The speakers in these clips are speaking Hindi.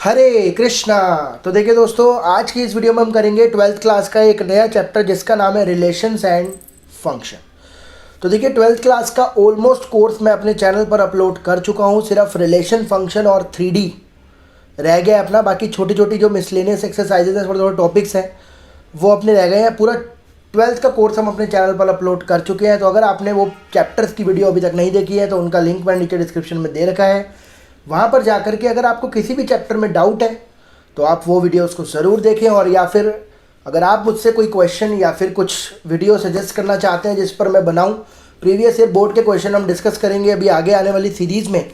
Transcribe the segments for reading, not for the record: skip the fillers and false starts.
हरे कृष्णा। तो देखिए दोस्तों, आज की इस वीडियो में हम करेंगे 12th क्लास का एक नया चैप्टर जिसका नाम है रिलेशंस एंड फंक्शन। तो देखिए 12th क्लास का ऑलमोस्ट कोर्स मैं अपने चैनल पर अपलोड कर चुका हूँ। सिर्फ रिलेशन, फंक्शन और 3D रह गया अपना। बाकी छोटी छोटी जो मिसलेनियस एक्सरसाइजेज हैं, थोड़े थोड़े टॉपिक्स हैं, वो अपने रह गए हैं। पूरा 12th का कोर्स हम अपने चैनल पर अपलोड कर चुके हैं। तो अगर आपने वो चैप्टर्स की वीडियो अभी तक नहीं देखी है तो उनका लिंक मैंने नीचे डिस्क्रिप्शन में दे रखा है। वहाँ पर जा करके अगर आपको किसी भी चैप्टर में डाउट है तो आप वो वीडियोस को ज़रूर देखें। और या फिर अगर आप मुझसे कोई क्वेश्चन या फिर कुछ वीडियो सजेस्ट करना चाहते हैं जिस पर मैं बनाऊं, प्रीवियस ईयर बोर्ड के क्वेश्चन हम डिस्कस करेंगे अभी आगे आने वाली सीरीज़ में।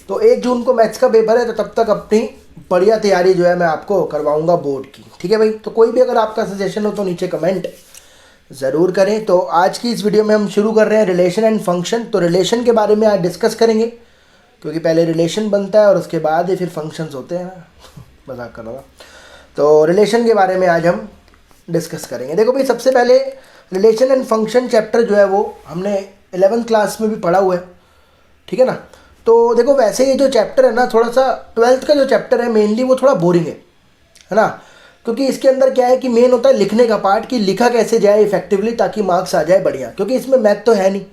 तो 1 जून को मैथ्स का पेपर है, तो तब तक अपनी बढ़िया तैयारी जो है मैं आपको करवाऊँगा बोर्ड की। ठीक है भाई। तो कोई भी अगर आपका सजेशन हो तो नीचे कमेंट ज़रूर करें। तो आज की इस वीडियो में हम शुरू कर रहे हैं रिलेशन एंड फंक्शन। तो रिलेशन के बारे में आज डिस्कस करेंगे, क्योंकि पहले रिलेशन बनता है और उसके बाद ही फिर फंक्शंस होते हैं ना। मजाक कर रहा था। तो रिलेशन के बारे में आज हम डिस्कस करेंगे। देखो भाई, सबसे पहले रिलेशन एंड फंक्शन चैप्टर जो है वो हमने 11th क्लास में भी पढ़ा हुआ है। ठीक है ना। तो देखो, वैसे ये जो चैप्टर है ना, थोड़ा सा 12th का जो चैप्टर है मेनली वो थोड़ा बोरिंग है ना। क्योंकि इसके अंदर क्या है कि मेन होता है लिखने का पार्ट, कि लिखा कैसे जाए इफेक्टिवली ताकि मार्क्स आ जाए बढ़िया। क्योंकि इसमें मैथ तो है नहीं,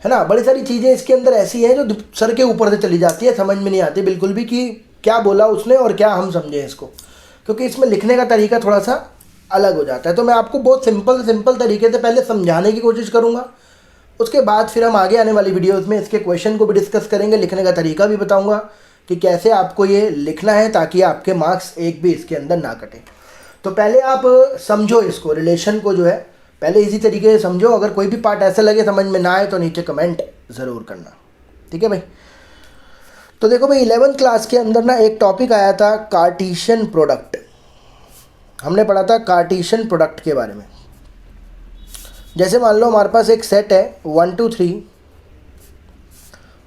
है ना। बड़ी सारी चीज़ें इसके अंदर ऐसी हैं जो सर के ऊपर से चली जाती है, समझ में नहीं आती बिल्कुल भी कि क्या बोला उसने और क्या हम समझें इसको। क्योंकि इसमें लिखने का तरीका थोड़ा सा अलग हो जाता है। तो मैं आपको बहुत सिंपल तरीके से पहले समझाने की कोशिश करूँगा। उसके बाद फिर हम आगे आने वाली वीडियोज़ में इसके क्वेश्चन को भी डिस्कस करेंगे, लिखने का तरीका भी बताऊँगा कि कैसे आपको ये लिखना है ताकि आपके मार्क्स एक भी इसके अंदर ना कटे। तो पहले आप समझो इसको, रिलेशन को जो है पहले इसी तरीके से समझो। अगर कोई भी पार्ट ऐसा लगे समझ में ना आए तो नीचे कमेंट ज़रूर करना। ठीक है भाई। तो देखो भाई, 11th क्लास के अंदर ना एक टॉपिक आया था कार्टेशियन प्रोडक्ट। हमने पढ़ा था कार्टेशियन प्रोडक्ट के बारे में। जैसे मान लो हमारे पास एक सेट है 1 2 3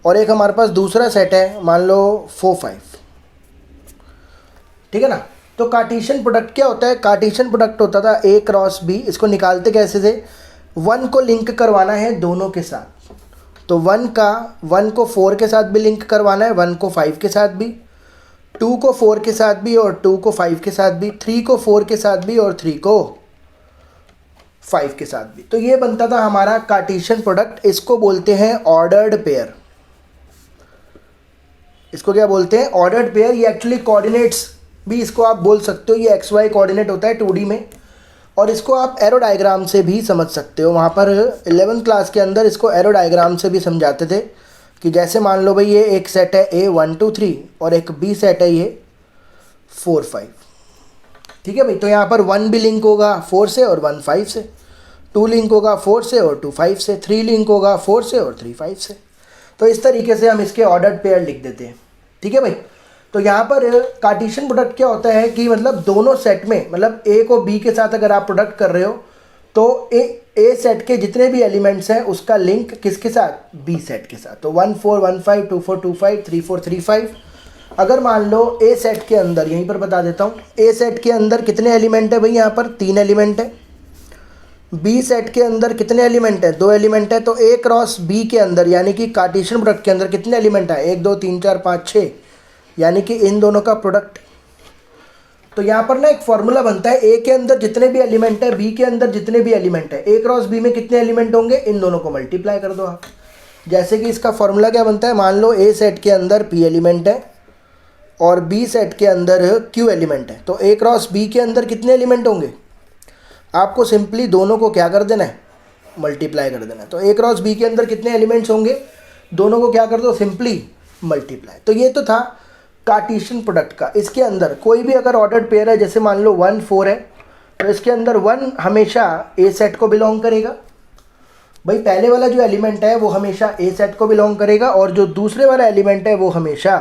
और एक हमारे पास दूसरा सेट है मान लो 4 5। ठीक है ना। तो कार्टेशियन प्रोडक्ट क्या होता है? कार्टेशियन प्रोडक्ट होता था A क्रॉस B। इसको निकालते कैसे थे? 1 को लिंक करवाना है दोनों के साथ। तो 1 को 4 के साथ भी लिंक करवाना है, 1 को 5 के साथ भी, 2 को 4 के साथ भी और 2 को 5 के साथ भी, 3 को 4 के साथ भी और 3 को 5 के साथ भी। तो ये बनता था हमारा कार्टेशियन प्रोडक्ट। इसको बोलते हैं ऑर्डर्ड पेयर। इसको क्या बोलते हैं? Ordered pair. ये एक्चुअली कोऑर्डिनेट्स भी इसको आप बोल सकते हो। ये XY कोऑर्डिनेट होता है 2D में, और इसको आप एरो डायग्राम से भी समझ सकते हो। वहाँ पर 11th क्लास के अंदर इसको एरो डायग्राम से भी समझाते थे कि जैसे मान लो भाई ये एक सेट है A 1 2 3 और एक B सेट है ये 4 5। ठीक है भाई। तो यहाँ पर 1 भी लिंक होगा 4 से और 1 5 से, 2 लिंक होगा 4 से और 2 5 से, 3 लिंक होगा 4 से और 3 5 से। तो इस तरीके से हम इसके ऑर्डर्ड पेयर लिख देते हैं। ठीक है भाई। तो यहाँ पर कार्टेशियन प्रोडक्ट क्या होता है कि मतलब दोनों सेट में, मतलब A को B के साथ अगर आप प्रोडक्ट कर रहे हो तो A सेट के जितने भी एलिमेंट्स हैं उसका लिंक किसके साथ? B सेट के साथ। तो 1 4 1 5 2 4 2 5 3 4 3 5। अगर मान लो A सेट के अंदर, यहीं पर बता देता हूँ, A सेट के अंदर कितने एलिमेंट है भाई? यहाँ पर 3 एलिमेंट है। B सेट के अंदर कितने एलिमेंट है? 2 एलिमेंट है। तो A क्रॉस B के अंदर यानी कि कार्टेशियन प्रोडक्ट के अंदर कितने एलिमेंट है? 1 2 3 4 5 6, यानी कि इन दोनों का प्रोडक्ट। तो यहाँ पर ना एक फॉर्मूला बनता है, A के अंदर जितने भी एलिमेंट है, B के अंदर जितने भी एलिमेंट है, A क्रॉस B में कितने एलिमेंट होंगे? इन दोनों को मल्टीप्लाई कर दो आप। जैसे कि इसका फॉर्मूला क्या बनता है? मान लो A सेट के अंदर P एलिमेंट है और B सेट के अंदर Q एलिमेंट है। तो A क्रॉस B के अंदर कितने एलिमेंट होंगे? आपको सिंपली दोनों को क्या कर देना है? मल्टीप्लाई कर देना है। तो A क्रॉस B के अंदर कितने एलिमेंट्स होंगे? दोनों को क्या कर दो? Simply multiply. तो ये तो था कार्टेशियन प्रोडक्ट का। इसके अंदर कोई भी अगर ऑर्डर्ड पेयर है, जैसे मान लो 1 4 है, तो इसके अंदर 1 हमेशा A सेट को बिलोंग करेगा। भाई पहले वाला जो एलिमेंट है वो हमेशा A सेट को बिलोंग करेगा और जो दूसरे वाला एलिमेंट है वो हमेशा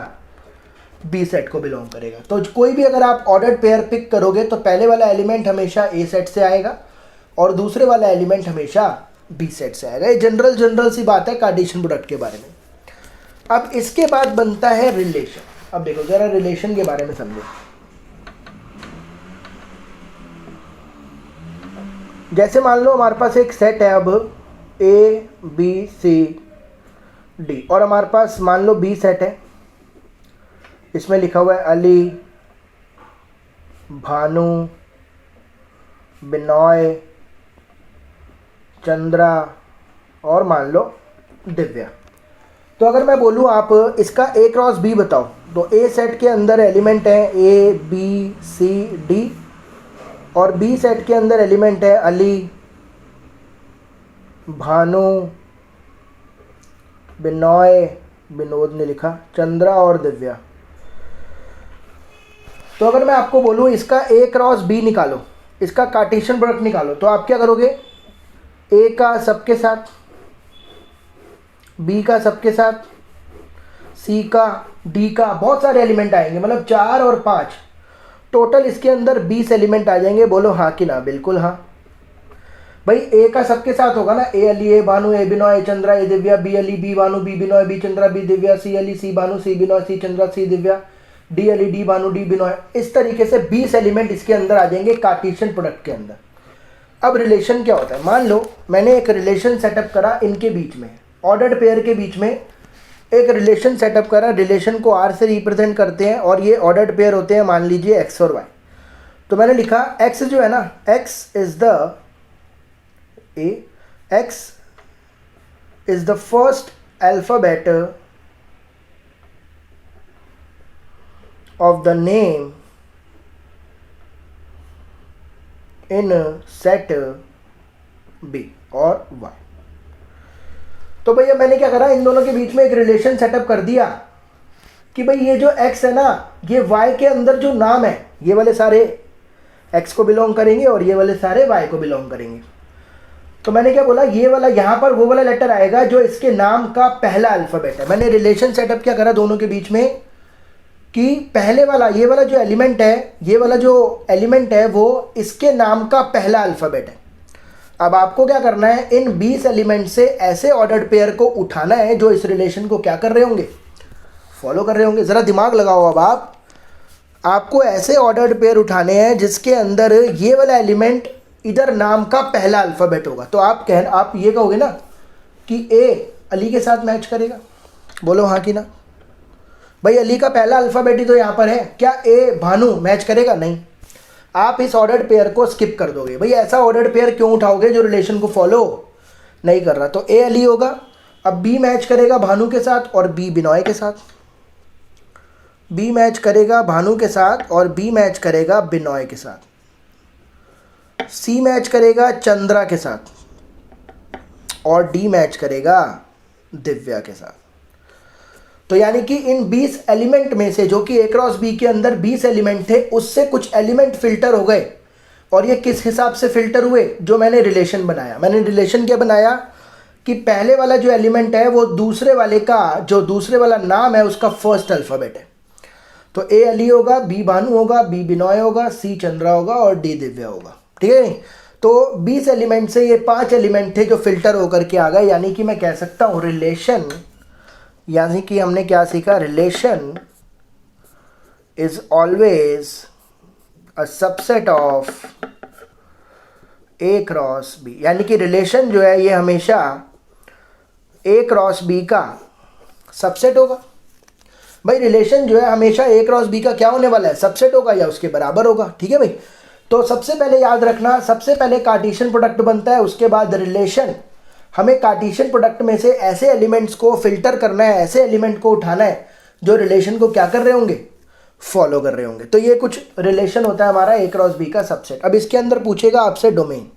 B सेट को बिलोंग करेगा। तो कोई भी अगर आप ऑर्डर्ड पेयर पिक करोगे तो पहले वाला एलिमेंट हमेशा A सेट से आएगा और दूसरे वाला एलिमेंट हमेशा B सेट से आएगा। ये जनरल सी बात है कार्टेशियन प्रोडक्ट के बारे में। अब इसके बाद बनता है रिलेशन। अब देखो जरा रिलेशन के बारे में समझो। जैसे मान लो हमारे पास एक सेट है अब A B C D और हमारे पास मान लो B सेट है। इसमें लिखा हुआ है अली, भानु, बिनॉय, चंद्रा और मान लो दिव्या। तो अगर मैं बोलूँ आप इसका ए क्रॉस बी बताओ, तो ए सेट के अंदर एलिमेंट है ए बी सी डी, और बी सेट के अंदर एलिमेंट है अली, भानु, बिनॉय, विनोद ने लिखा, चंद्रा और दिव्या। तो अगर मैं आपको बोलूँ इसका ए क्रॉस बी निकालो, इसका कार्टेशियन प्रोडक्ट निकालो, तो आप क्या करोगे? ए का सबके साथ, बी का सबके साथ, सी का, डी का, बहुत सारे एलिमेंट आएंगे, मतलब 4 और 5 टोटल इसके अंदर 20 एलिमेंट आ जाएंगे। बोलो हाँ कि ना? बिल्कुल हाँ भाई। ए का सबके साथ होगा ना, A Ali, A Bhanu, A Binoy, A Chandra, A Divya, B Ali, B Bhanu, B Binoy, B Chandra, B Divya, C Ali, C Bhanu, C Binoy, C Chandra, C Divya, D Ali, D Bhanu, D Binoy. इस तरीके से 20 एलिमेंट इसके अंदर आ जाएंगे कार्टेशियन प्रोडक्ट के अंदर। अब रिलेशन क्या होता है? मान लो मैंने एक रिलेशन सेटअप करा इनके बीच में, ऑर्डर्ड पेयर के बीच में एक रिलेशन सेटअप करा। रिलेशन को आर से रिप्रेजेंट करते हैं और ये ऑर्डर्ड पेयर होते हैं, मान लीजिए एक्स और वाई। तो मैंने लिखा एक्स जो है ना, X is the first alphabet of the name in set B और वाई। तो भैया मैंने क्या करा, इन दोनों के बीच में एक रिलेशन सेटअप कर दिया कि भाई ये जो x है ना, ये y के अंदर जो नाम है, ये वाले सारे x को बिलोंग करेंगे और ये वाले सारे y को बिलोंग करेंगे। तो मैंने क्या बोला, ये वाला यहाँ पर वो वाला लेटर आएगा जो इसके नाम का पहला अल्फाबेट है। मैंने रिलेशन सेटअप क्या करा दोनों के बीच में कि पहले वाला, ये वाला जो एलिमेंट है, ये वाला जो एलिमेंट है वो इसके नाम का पहला अल्फाबेट है। अब आपको क्या करना है, इन 20 एलिमेंट से ऐसे ऑर्डर्ड पेयर को उठाना है जो इस रिलेशन को क्या कर रहे होंगे, फॉलो कर रहे होंगे। ज़रा दिमाग लगाओ। अब आपको ऐसे ऑर्डर्ड पेयर उठाने हैं जिसके अंदर ये वाला एलिमेंट इधर नाम का पहला अल्फ़ाबेट होगा। तो आप ये कहोगे ना कि ए अली के साथ मैच करेगा। बोलो हाँ कि ना? भाई अली का पहला अल्फ़ाबेट ही तो यहाँ पर है, क्या ए भानु मैच करेगा? नहीं। आप इस ऑर्डर्ड पेयर को स्किप कर दोगे। भाई ऐसा ऑर्डर्ड पेयर क्यों उठाओगे जो रिलेशन को फॉलो नहीं कर रहा? तो ए अली होगा। अब बी मैच करेगा भानु के साथ और बी बिनॉय के साथ, बी मैच करेगा भानु के साथ और बी मैच करेगा बिनॉय के साथ, सी मैच करेगा चंद्रा के साथ और डी मैच करेगा दिव्या के साथ। तो यानी कि इन 20 एलिमेंट में से, जो कि ए क्रॉस बी के अंदर 20 एलिमेंट थे, उससे कुछ एलिमेंट फिल्टर हो गए। और ये किस हिसाब से फिल्टर हुए? जो मैंने रिलेशन बनाया। मैंने रिलेशन क्या बनाया कि पहले वाला जो एलिमेंट है वो दूसरे वाले का, जो दूसरे वाला नाम है उसका फर्स्ट अल्फ़ाबेट है। तो ए अली होगा, बी भानु होगा, बी बिनॉय होगा, सी चंद्रा होगा और डी दिव्या होगा। ठीक है। तो 20 एलिमेंट से ये 5 एलिमेंट थे जो फिल्टर होकर के आ गए। यानी कि मैं कह सकता हूँ रिलेशन, यानी कि हमने क्या सीखा, relation is always a subset of A cross B. यानी कि रिलेशन जो है ये हमेशा ए क्रॉस बी का सबसेट होगा। भाई रिलेशन जो है हमेशा ए क्रॉस बी का क्या होने वाला है, सबसेट होगा या उसके बराबर होगा। ठीक है भाई। तो सबसे पहले याद रखना, सबसे पहले कार्टेशियन प्रोडक्ट बनता है, उसके बाद रिलेशन। हमें कार्टेशियन प्रोडक्ट में से ऐसे एलिमेंट्स को फिल्टर करना है, ऐसे एलिमेंट को उठाना है जो रिलेशन को क्या कर रहे होंगे, फॉलो कर रहे होंगे। तो ये कुछ रिलेशन होता है हमारा ए क्रॉस बी का सबसेट। अब इसके अंदर पूछेगा आपसे डोमेन।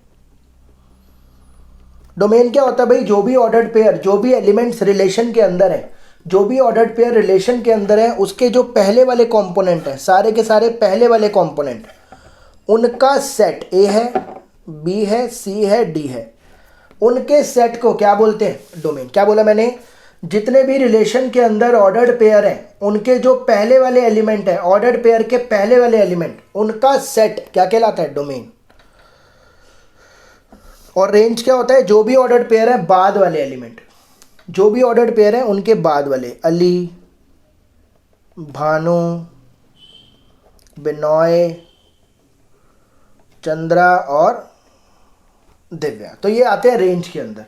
डोमेन क्या होता है भाई? जो भी ऑर्डर्ड पेयर, जो भी एलिमेंट्स रिलेशन के अंदर है, जो भी ऑर्डर्ड पेयर रिलेशन के अंदर है, उसके जो पहले वाले कंपोनेंट है, सारे के सारे पहले वाले कंपोनेंट, उनका सेट ए है, बी है, सी है, डी है, उनके सेट को क्या बोलते हैं, डोमेन। क्या बोला मैंने? जितने भी रिलेशन के अंदर ऑर्डर्ड पेयर हैं, उनके जो पहले वाले एलिमेंट है, ऑर्डर्ड पेयर के पहले वाले एलिमेंट, उनका सेट क्या कहलाता है, डोमेन। और रेंज क्या होता है? जो भी ऑर्डर्ड पेयर है बाद वाले एलिमेंट, जो भी ऑर्डर्ड पेयर है उनके बाद वाले, अली, भानु, बिनॉय, चंद्रा और दिव्या। तो ये आते हैं रेंज के अंदर।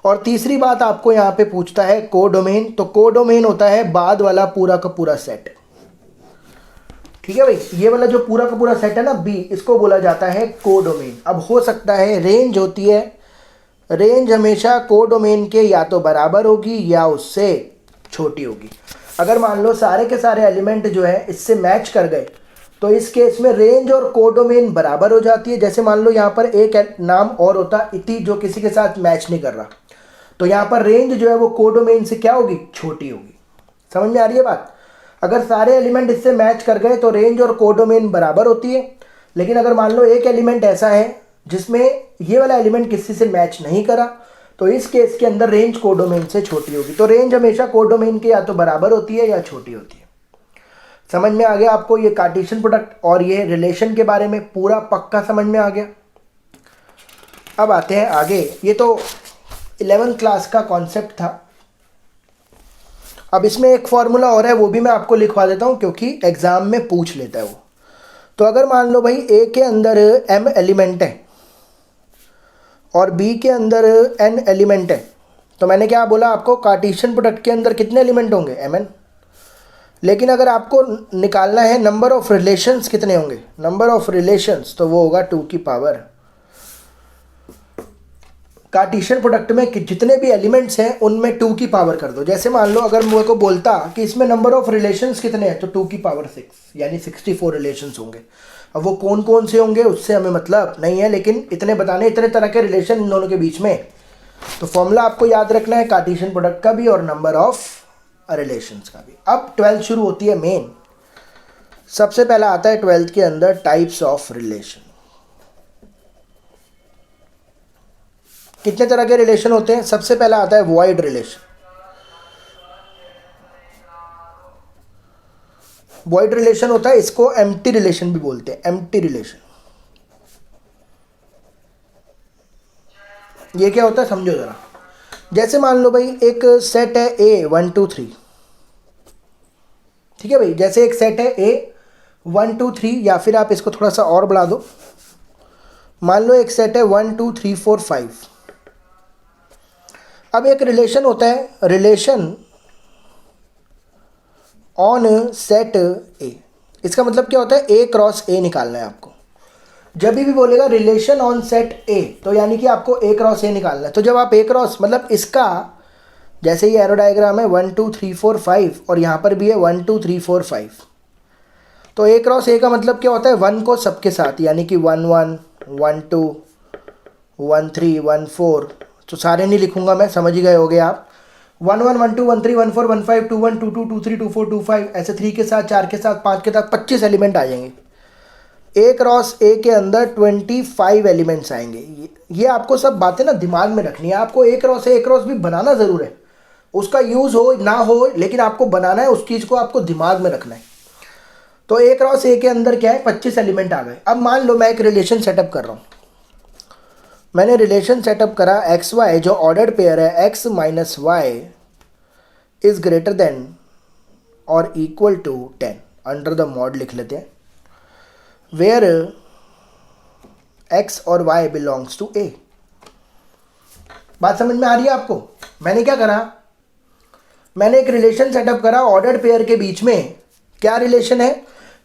और तीसरी बात आपको यहाँ पे पूछता है कोडोमेन। तो कोडोमेन होता है बाद वाला पूरा का पूरा सेट। ठीक ठीक है भाई। ये वाला जो पूरा का पूरा सेट है ना बी, इसको बोला जाता है कोडोमेन। अब हो सकता है रेंज होती है, रेंज हमेशा कोडोमेन के या तो बराबर होगी या उससे छोटी होगी। अगर मान लो सारे के सारे एलिमेंट जो है इससे मैच कर गए तो इस केस में रेंज और कोडोमेन बराबर हो जाती है। जैसे मान लो यहाँ पर एक नाम और होता इति जो किसी के साथ मैच नहीं कर रहा, तो यहाँ पर रेंज जो है वो कोडोमेन से क्या होगी, छोटी होगी। समझ में आ रही है बात। अगर सारे एलिमेंट इससे मैच कर गए तो रेंज और कोडोमेन बराबर होती है। लेकिन अगर मान लो एक एलिमेंट ऐसा है जिसमें ये वाला एलिमेंट किसी से मैच नहीं करा, तो इस केस के अंदर रेंज कोडोमेन से छोटी होगी। तो रेंज हमेशा कोडोमेन के या तो बराबर होती है या छोटी होती है। समझ में आ गया आपको ये कार्टेशियन प्रोडक्ट और ये रिलेशन के बारे में पूरा पक्का समझ में आ गया। अब आते हैं आगे। ये तो 11th क्लास का कॉन्सेप्ट था। अब इसमें एक फॉर्मूला और है, वो भी मैं आपको लिखवा देता हूँ क्योंकि एग्जाम में पूछ लेता है वो। तो अगर मान लो भाई ए के अंदर m एलिमेंट है और बी के अंदर n एलिमेंट है, तो मैंने क्या बोला आपको, कार्टेशियन प्रोडक्ट के अंदर कितने एलिमेंट होंगे, mn। लेकिन अगर आपको निकालना है नंबर ऑफ रिलेशंस कितने होंगे, नंबर ऑफ रिलेशंस, तो वो होगा 2 की पावर। कार्टेशियन प्रोडक्ट में जितने भी एलिमेंट्स हैं उनमें 2 की पावर कर दो। जैसे मान लो अगर मुझे को बोलता कि इसमें नंबर ऑफ रिलेशंस कितने हैं, तो 2 की पावर 6 यानी 64 रिलेशंस होंगे। अब वो कौन कौन से होंगे उससे हमें मतलब नहीं है, लेकिन इतने बताने, इतने तरह के रिलेशन इन दोनों के बीच में। तो फॉर्मूला आपको याद रखना है कार्टेशियन प्रोडक्ट का भी और नंबर ऑफ रिलेशंस का भी। अब 12th शुरू होती है मेन। सबसे पहला आता है 12th के अंदर टाइप्स ऑफ रिलेशन। कितने तरह के रिलेशन होते हैं, सबसे पहला आता है वॉइड रिलेशन। वॉइड रिलेशन होता है, इसको एम्प्टी रिलेशन भी बोलते हैं, एम्प्टी रिलेशन। ये क्या होता है समझो जरा। जैसे मान लो भाई एक सेट है ए 1 2 3, ठीक है भाई। जैसे एक सेट है ए 1 2 3, या फिर आप इसको थोड़ा सा और बढ़ा दो, मान लो एक सेट है 1 2 3 4 5। अब एक रिलेशन होता है, रिलेशन ऑन सेट ए। इसका मतलब क्या होता है, ए क्रॉस ए निकालना है आपको। जब भी बोलेगा रिलेशन ऑन सेट ए, तो यानी कि आपको ए क्रॉस ए निकालना है। तो जब आप ए क्रॉस मतलब इसका, जैसे ये एरो डायग्राम है 1 2 3 4 5 और यहाँ पर भी है 1 2 3 4 5, तो ए क्रॉस ए का मतलब क्या होता है, 1 को सबके साथ, यानी कि 1 1 1 2 1 3 1 4। तो सारे नहीं लिखूंगा मैं, समझ ही गए होगे आप। 1 1 1 2 1 3 1 4 1 5 2 1 2 2 2 3 2 4 2 5, ऐसे 3 के साथ, 4 के साथ, 5 के साथ 25 एलिमेंट आ जाएंगे। ए क्रॉस ए के अंदर 25 एलिमेंट्स आएंगे। ये आपको सब बातें ना दिमाग में रखनी है। आपको ए क्रॉस भी बनाना ज़रूर है, उसका यूज़ हो ना हो, लेकिन आपको बनाना है, उस चीज़ को आपको दिमाग में रखना है। तो ए क्रॉस ए के अंदर क्या है, 25 एलिमेंट आ गए। अब मान लो मैं एक रिलेशन सेटअप कर रहा हूँ। मैंने रिलेशन सेटअप करा एक्स वाई, जो ऑर्डर्ड पेयर है X minus Y is greater than और equal to 10, under the mod लिख लेते हैं, वेयर एक्स और वाई बिलोंग्स टू ए। बात समझ में आ रही है आपको। मैंने क्या करा, मैंने एक रिलेशन सेटअप करा ऑर्डर्ड पेयर के बीच में। क्या रिलेशन है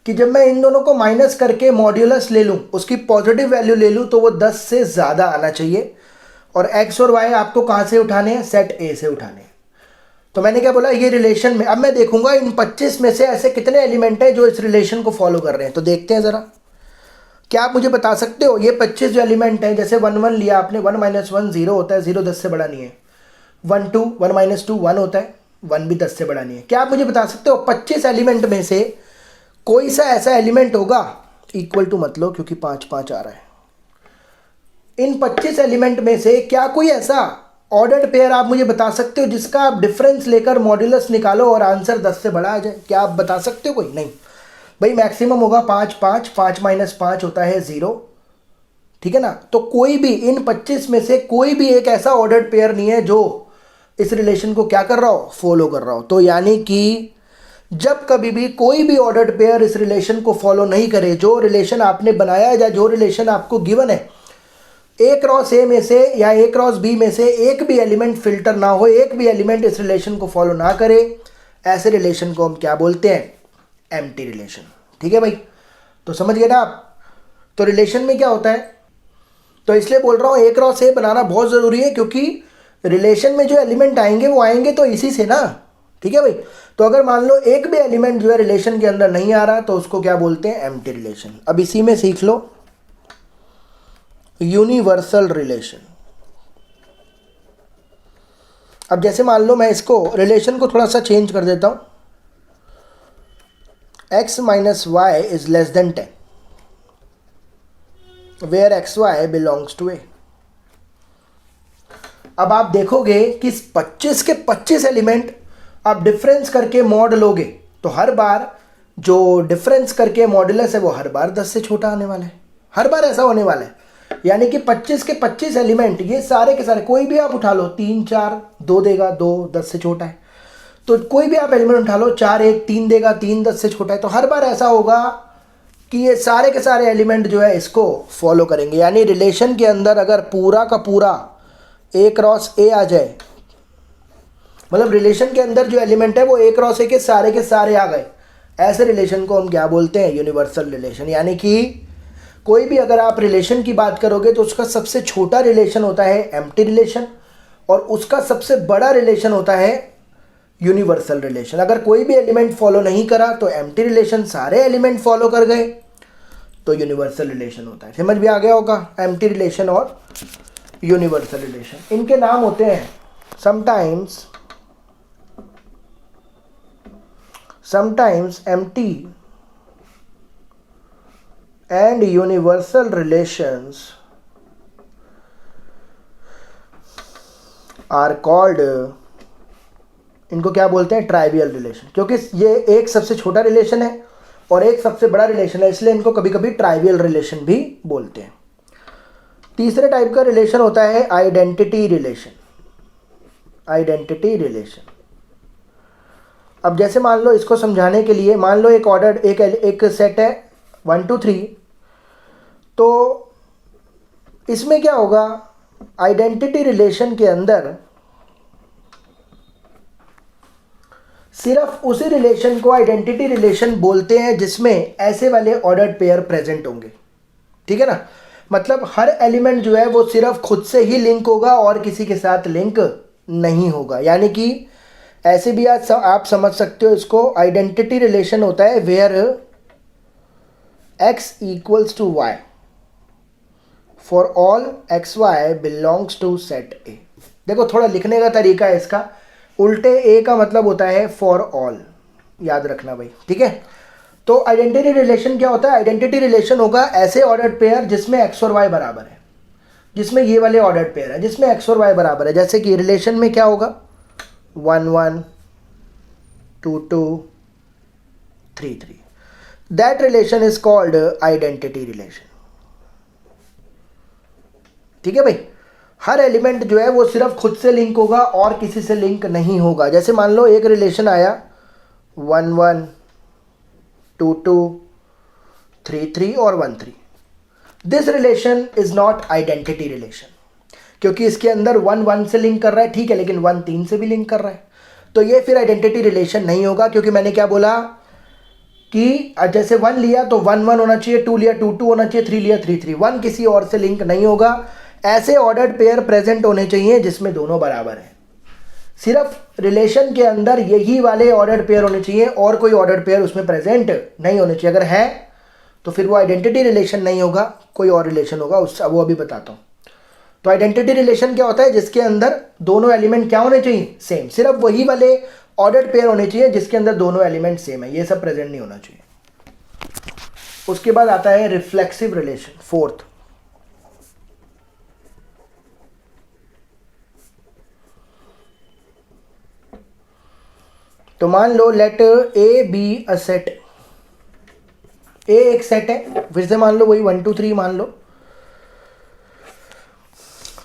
कि जब मैं इन दोनों को माइनस करके मॉड्यूलस ले लूँ, उसकी पॉजिटिव वैल्यू ले लूँ, तो वो 10 से ज़्यादा आना चाहिए। और एक्स और वाई आपको कहाँ से उठाने हैं, सेट ए से उठाने हैं। तो मैंने क्या बोला, ये रिलेशन में अब मैं देखूंगा इन 25 में से ऐसे कितने एलिमेंट हैं जो इस रिलेशन को फॉलो कर रहे हैं। तो देखते हैं ज़रा, क्या आप मुझे बता सकते हो ये 25 जो एलिमेंट हैं, जैसे 1 1 लिया आपने, 1 - 1 0 होता है, 0 10 से बड़ा नहीं है। 1 2 1 - 2 1 होता है, 1 भी 10 से बड़ा नहीं है। क्या आप मुझे बता सकते हो 25 एलिमेंट में से कोई सा ऐसा एलिमेंट होगा, इक्वल टू मत लो क्योंकि 5 5 आ रहा है, इन 25 एलिमेंट में से क्या कोई ऐसा ऑर्डर्ड पेयर आप मुझे बता सकते हो जिसका आप डिफरेंस लेकर मॉड्यूलस निकालो और आंसर 10 से बड़ा आ जाए? क्या आप बता सकते हो कोई? नहीं भाई, मैक्सिमम होगा 5 5, 5 - 5 होता है 0, ठीक है ना। तो कोई भी इन 25 में से कोई भी एक ऐसा ऑर्डर्ड पेयर नहीं है जो इस रिलेशन को क्या कर रहा हो, फॉलो कर रहा हो। तो यानी कि जब कभी भी कोई भी ऑर्डर्ड पेयर इस रिलेशन को फॉलो नहीं करे, जो रिलेशन आपने बनाया है या जो रिलेशन आपको गिवन है, ए क्रॉस ए में से या ए क्रॉस बी में से एक भी एलिमेंट फिल्टर ना हो, एक भी एलिमेंट इस रिलेशन को फॉलो ना करे, ऐसे रिलेशन को हम क्या बोलते हैं, एम्प्टी रिलेशन। ठीक है भाई, तो समझ गए ना आप। तो रिलेशन में क्या होता है, तो इसलिए बोल रहा हूँ ए क्रॉस ए बनाना बहुत ज़रूरी है, क्योंकि रिलेशन में जो एलिमेंट आएंगे वो आएंगे तो इसी से ना। ठीक है भाई, तो अगर मान लो एक भी एलिमेंट जो है रिलेशन के अंदर नहीं आ रहा तो उसको क्या बोलते हैं, एम्प्टी रिलेशन। अब इसी में सीख लो यूनिवर्सल रिलेशन। अब जैसे मान लो मैं इसको रिलेशन को थोड़ा सा चेंज कर देता हूं, x minus Y is less than 10 where X Y belongs to A. अब आप देखोगे कि 25 के 25 एलिमेंट आप डिफरेंस करके मॉड लोगे तो हर बार जो डिफरेंस करके मॉडुलस है वो हर बार 10 से छोटा आने वाला है, हर बार ऐसा होने वाला है। यानी कि 25 के 25 एलिमेंट ये सारे के सारे, कोई भी आप उठा लो, 3 4 2 देगा, 2 10 से छोटा है। तो कोई भी आप एलिमेंट उठा लो, 4 1 3 देगा, 3 10 से छोटा है। तो हर बार ऐसा होगा कि ये सारे के सारे एलिमेंट जो है इसको फॉलो करेंगे। यानी रिलेशन के अंदर अगर पूरा का पूरा ए क्रॉस ए आ जाए, मतलब रिलेशन के अंदर जो एलिमेंट है वो ए क्रॉस ए के सारे आ गए, ऐसे रिलेशन को हम क्या बोलते हैं, यूनिवर्सल रिलेशन। यानी कि कोई भी अगर आप रिलेशन की बात करोगे तो उसका सबसे छोटा रिलेशन होता है एम्प्टी रिलेशन, और उसका सबसे बड़ा रिलेशन होता है यूनिवर्सल रिलेशन। अगर कोई भी एलिमेंट फॉलो नहीं करा तो एम्प्टी रिलेशन, सारे एलिमेंट फॉलो कर गए तो यूनिवर्सल रिलेशन होता है। समझ भी आ गया होगा, एम्प्टी रिलेशन और यूनिवर्सल रिलेशन। इनके नाम होते हैं sometimes empty and universal relations are called, इनको क्या बोलते हैं, ट्राइवियल रिलेशन। क्योंकि ये एक सबसे छोटा रिलेशन है और एक सबसे बड़ा रिलेशन है, इसलिए इनको कभी कभी ट्राइवियल रिलेशन भी बोलते हैं। तीसरे टाइप का रिलेशन होता है आइडेंटिटी रिलेशन। अब जैसे मान लो, इसको समझाने के लिए मान लो एक ऑर्डर एक सेट है 1 2 3, तो इसमें क्या होगा, आइडेंटिटी रिलेशन के अंदर सिर्फ उसी रिलेशन को आइडेंटिटी रिलेशन बोलते हैं जिसमें ऐसे वाले ऑर्डर्ड पेयर प्रेजेंट होंगे। ठीक है ना, मतलब हर एलिमेंट जो है वो सिर्फ खुद से ही लिंक होगा और किसी के साथ लिंक नहीं होगा। यानी कि ऐसे भी आज आप समझ सकते हो इसको, आइडेंटिटी रिलेशन होता है where x equals to y for all xy belongs to set A। देखो थोड़ा लिखने का तरीका है इसका, उल्टे a का मतलब होता है for all, याद रखना भाई। ठीक है, तो आइडेंटिटी रिलेशन क्या होता है, आइडेंटिटी रिलेशन होगा ऐसे ऑर्डर्ड पेयर जिसमें x और y बराबर है, जिसमें ये वाले ऑर्डर्ड पेयर है जिसमें x और y बराबर है। जैसे कि रिलेशन में क्या होगा, 1 1 2 2 3 3, that relation is called identity relation। ठीक है भाई, हर एलिमेंट जो है वो सिर्फ खुद से लिंक होगा और किसी से लिंक नहीं होगा। जैसे मान लो एक रिलेशन आया 1 1 2 2 3 3 और 1 3, this relation is not identity relation, क्योंकि इसके अंदर 1 1 से लिंक कर रहा है, ठीक है, लेकिन 1 3 से भी लिंक कर रहा है, तो ये फिर आइडेंटिटी रिलेशन नहीं होगा। क्योंकि मैंने क्या बोला कि जैसे 1 लिया तो 1 1 होना चाहिए, 2 लिया 2 2 होना चाहिए, 3 लिया 3 3, 1 किसी और से लिंक नहीं होगा। ऐसे ऑर्डर्ड पेयर प्रेजेंट होने चाहिए जिसमें दोनों बराबर हैं। सिर्फ रिलेशन के अंदर यही वाले ऑर्डर्ड पेयर होने चाहिए और कोई ऑर्डर्ड पेयर उसमें प्रेजेंट नहीं होने चाहिए। अगर है तो फिर वो आइडेंटिटी रिलेशन नहीं होगा, कोई और रिलेशन होगा, उससे वो अभी बताता हूँ। तो आइडेंटिटी रिलेशन क्या होता है, जिसके अंदर दोनों एलिमेंट क्या होने चाहिए, सेम, सिर्फ वही वाले ऑर्डर्ड पेयर होने चाहिए जिसके अंदर दोनों एलिमेंट सेम है, ये सब प्रेजेंट नहीं होना चाहिए। उसके बाद आता है रिफ्लेक्सिव रिलेशन, फोर्थ। तो मान लो let A B a set, A एक सेट है, फिर से मान लो वही 1 2 3 मान लो।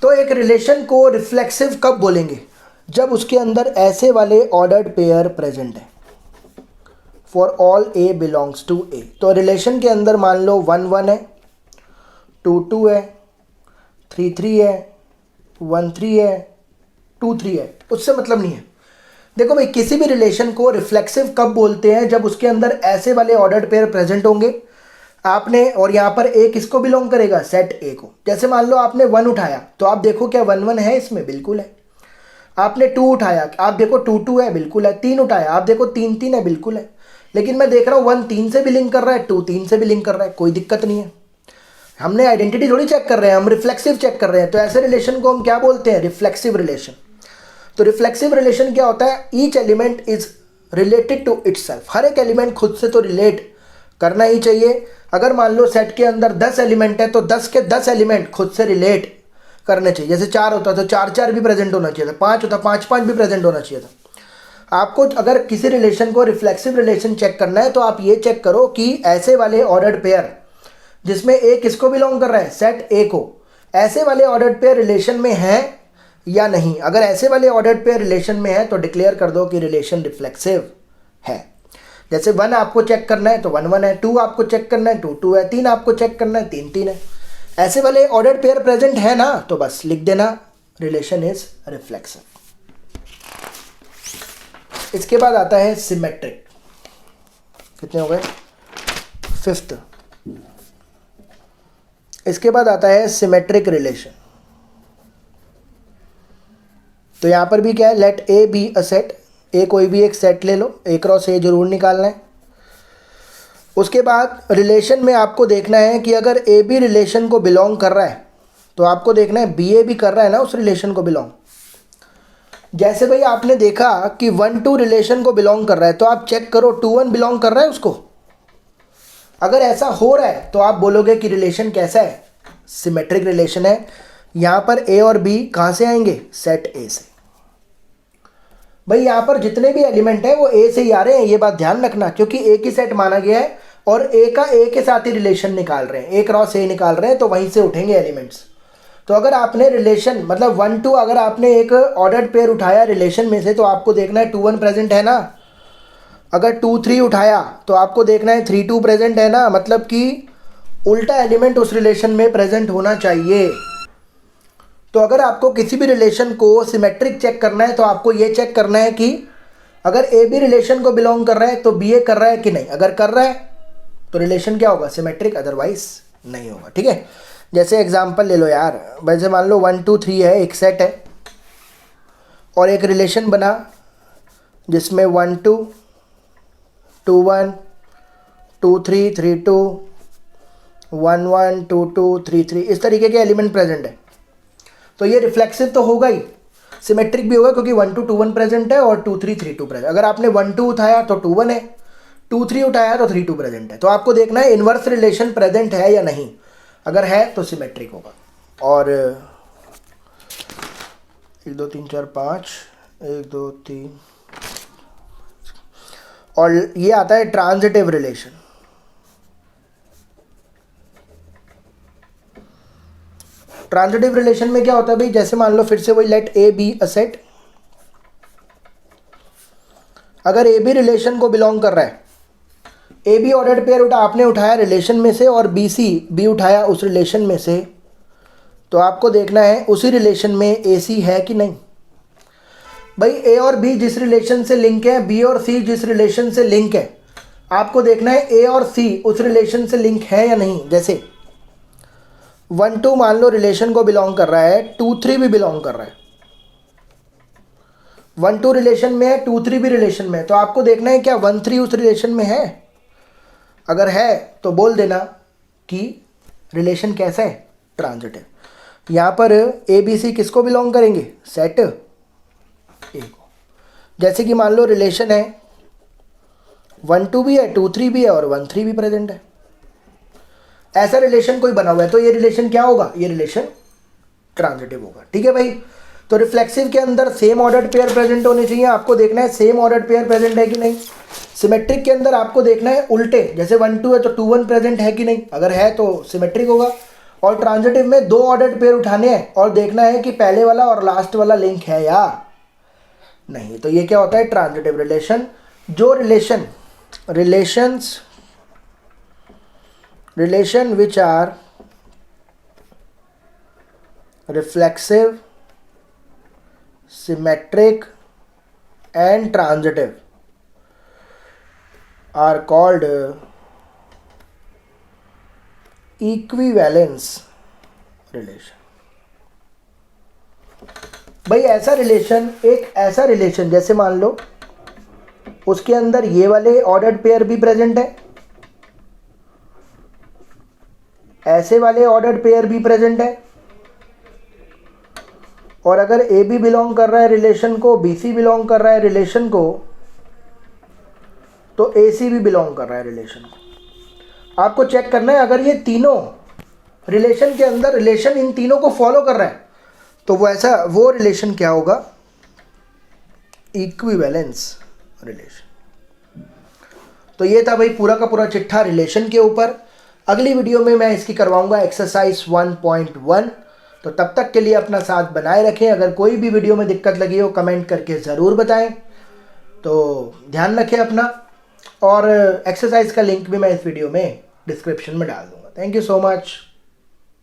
तो एक रिलेशन को रिफ्लेक्सिव कब बोलेंगे, जब उसके अंदर ऐसे वाले ऑर्डर्ड पेयर प्रेजेंट है, for all A belongs to A. तो रिलेशन के अंदर मान लो 1 1 है, 2 2 है, 3 3 है, 1 3 है, 2 3 है, उससे मतलब नहीं है। देखो भाई, किसी भी रिलेशन को रिफ्लेक्सिव कब बोलते हैं? जब उसके अंदर ऐसे वाले ऑर्डर्ड पेयर प्रेजेंट होंगे आपने, और यहाँ पर ए किसको बिलोंग करेगा? सेट ए को। जैसे मान लो आपने 1 उठाया तो आप देखो क्या 1 1 है इसमें? बिल्कुल है। आपने 2 उठाया, आप देखो 2 2 है, बिल्कुल है। 3 उठाया, आप देखो 3 3 है, बिल्कुल है। लेकिन मैं देख रहा हूँ 1 3 से भी लिंक कर रहा है, 2 3 से भी लिंक कर रहा है, कोई दिक्कत नहीं है। हमने आइडेंटिटी थोड़ी चेक कर रहे हैं, हम रिफ्लेक्सिव चेक कर रहे हैं। तो ऐसे रिलेशन को हम क्या बोलते हैं? Reflexive relation. तो रिफ्लेक्सिव रिलेशन क्या होता है? Each element is related to itself. हर एक एलिमेंट खुद से तो रिलेट करना ही चाहिए। अगर मान लो सेट के अंदर 10 एलिमेंट है तो 10 के 10 एलिमेंट खुद से रिलेट करने चाहिए। जैसे 4 होता तो 4 4 भी प्रेजेंट होना चाहिए था, 5 होता 5 5 भी प्रेजेंट होना चाहिए था। आपको अगर किसी रिलेशन को रिफ्लेक्सिव रिलेशन चेक करना है तो आप ये चेक करो कि ऐसे वाले ऑर्डर्ड पेयर जिसमें ए किसको बिलोंग कर रहा है? सेट ए को। ऐसे वाले ऑर्डर्ड पेयर रिलेशन में है या नहीं? अगर ऐसे वाले ऑर्डर्ड पेयर रिलेशन में है तो डिक्लेयर कर दो कि रिलेशन रिफ्लेक्सिव है। जैसे 1 आपको चेक करना है तो 1 1 है, 2 आपको चेक करना है 2 2 है, 3 आपको चेक करना है 3 3 है। ऐसे वाले ऑर्डर्ड पेयर प्रेजेंट है ना, तो बस लिख देना रिलेशन इज रिफ्लेक्सिव। इसके बाद आता है सिमेट्रिक। कितने हो गए? 5th। इसके बाद आता है सिमेट्रिक रिलेशन। तो यहां पर भी क्या है? Let A B a set. A कोई भी एक सेट ले लो, ए क्रॉस ए जरूर निकालना है। उसके बाद रिलेशन में आपको देखना है कि अगर ए बी रिलेशन को बिलोंग कर रहा है तो आपको देखना है बी ए भी कर रहा है ना उस रिलेशन को बिलोंग। जैसे भाई आपने देखा कि 1 2 रिलेशन को बिलोंग कर रहा है तो आप चेक करो 2 1 बिलोंग कर रहा है उसको। अगर ऐसा हो रहा है तो आप बोलोगे कि रिलेशन कैसा है? सिमेट्रिक रिलेशन है। यहां पर ए और बी कहां से आएंगे? सेट ए से। भाई यहां पर जितने भी एलिमेंट है वो ए से ही आ रहे हैं, ये बात ध्यान रखना, क्योंकि ए की सेट माना गया है और ए का ए के साथ ही रिलेशन निकाल रहे हैं, ए क्रॉस ए निकाल रहे हैं, तो वहीं से उठेंगे एलिमेंट्स। तो अगर आपने रिलेशन मतलब 1 2 अगर आपने एक ऑर्डर्ड पेयर उठाया रिलेशन में से तो आपको देखना है 2 1 प्रेजेंट है ना। अगर 2 3 उठाया तो आपको देखना है 3 2 प्रेजेंट है ना, मतलब कि उल्टा एलिमेंट उस रिलेशन में प्रेजेंट होना चाहिए। तो अगर आपको किसी भी रिलेशन को सिमेट्रिक चेक करना है तो आपको ये चेक करना है कि अगर ए बी रिलेशन को बिलोंग कर रहा है तो बी ए कर रहा है कि नहीं। अगर कर रहा है तो रिलेशन क्या होगा? सिमेट्रिक, अदरवाइज नहीं होगा। ठीक है, जैसे एग्जांपल ले लो यार। वैसे मान लो 1 2 3 है, एक सेट है और एक रिलेशन बना जिसमें 1 2 2 1 2 3 3 2 1 1 2 2 3 3 इस तरीके के एलिमेंट प्रेजेंट है। तो ये रिफ्लेक्सिव तो होगा ही, सिमेट्रिक भी होगा, क्योंकि 1 2 2 1 प्रेजेंट है और 2 3 3 2 प्रेजेंट। अगर आपने 1 2 उठाया तो 2 1 है, 2 3 उठाया तो 3 2 प्रेजेंट है। तो आपको देखना है इनवर्स रिलेशन प्रेजेंट है या नहीं। अगर है तो सिमेट्रिक होगा। और 1 2 3 4 5 1 2 3 और ये आता है ट्रांजिटिव रिलेशन। ट्रांजिटिव रिलेशन में क्या होता है भाई? जैसे मान लो फिर से वही let A B a set. अगर ए बी रिलेशन को बिलोंग कर रहा है, ए बी ऑर्डर्ड पेयर आपने उठाया रिलेशन में से और बी सी बी उठाया उस रिलेशन में से, तो आपको देखना है उसी रिलेशन में ए सी है कि नहीं। भाई ए और बी जिस रिलेशन से लिंक है, बी और सी जिस रिलेशन से लिंक है, आपको देखना है ए और सी उस रिलेशन से लिंक है या नहीं। जैसे 1 2 मान लो रिलेशन को बिलोंग कर रहा है, 2 3 भी बिलोंग कर रहा है। 1 2 रिलेशन में है, 2 3 भी रिलेशन में है, तो आपको देखना है क्या 1 3 उस रिलेशन में है। अगर है तो बोल देना कि रिलेशन कैसा है? ट्रांजिटिव। यहाँ पर ए बी सी किसको बिलोंग करेंगे? सेट ए को। जैसे कि मान लो रिलेशन है 1 2 भी है, 2 3 भी है और 1 3 भी प्रेजेंट है। ऐसा रिलेशन कोई बना हुआ है तो ये रिलेशन क्या होगा? ये रिलेशन ट्रांजिटिव होगा। ठीक है भाई, तो रिफ्लेक्सिव के अंदर सेम ऑर्डर्ड पेयर प्रेजेंट होने चाहिए। आपको देखना है सेम ऑर्डर्ड पेयर प्रेजेंट है कि नहीं। सिमेट्रिक के अंदर आपको देखना है उल्टे, जैसे 1 2 है तो 2 1 प्रेजेंट है कि नहीं। अगर है तो सिमेट्रिक होगा। और ट्रांजिटिव में 2 ऑर्डर्ड पेयर उठाने हैं और देखना है कि पहले वाला और लास्ट वाला लिंक है या नहीं। तो ये क्या होता है? Transitive relation. जो relation which are reflexive, symmetric and transitive are called equivalence relation. भाई ऐसा रिलेशन, एक ऐसा रिलेशन जैसे मान लो उसके अंदर ये वाले ऑर्डर्ड पेयर भी प्रेजेंट है, ऐसे वाले ऑर्डर्ड पेयर भी प्रेजेंट है, और अगर ए बी बिलोंग कर रहा है रिलेशन को, बी सी बिलोंग कर रहा है रिलेशन को, तो ए सी भी बिलोंग कर रहा है रिलेशन को। आपको चेक करना है अगर ये तीनों रिलेशन के अंदर रिलेशन इन तीनों को फॉलो कर रहा है तो वो रिलेशन क्या होगा? Equivalence relation. तो ये था भाई पूरा का पूरा चिट्ठा रिलेशन के ऊपर। अगली वीडियो में मैं इसकी करवाऊंगा एक्सरसाइज 1.1। तो तब तक के लिए अपना साथ बनाए रखें। अगर कोई भी वीडियो में दिक्कत लगी हो कमेंट करके ज़रूर बताएं। तो ध्यान रखें अपना, और एक्सरसाइज का लिंक भी मैं इस वीडियो में डिस्क्रिप्शन में डाल दूंगा। Thank you so much.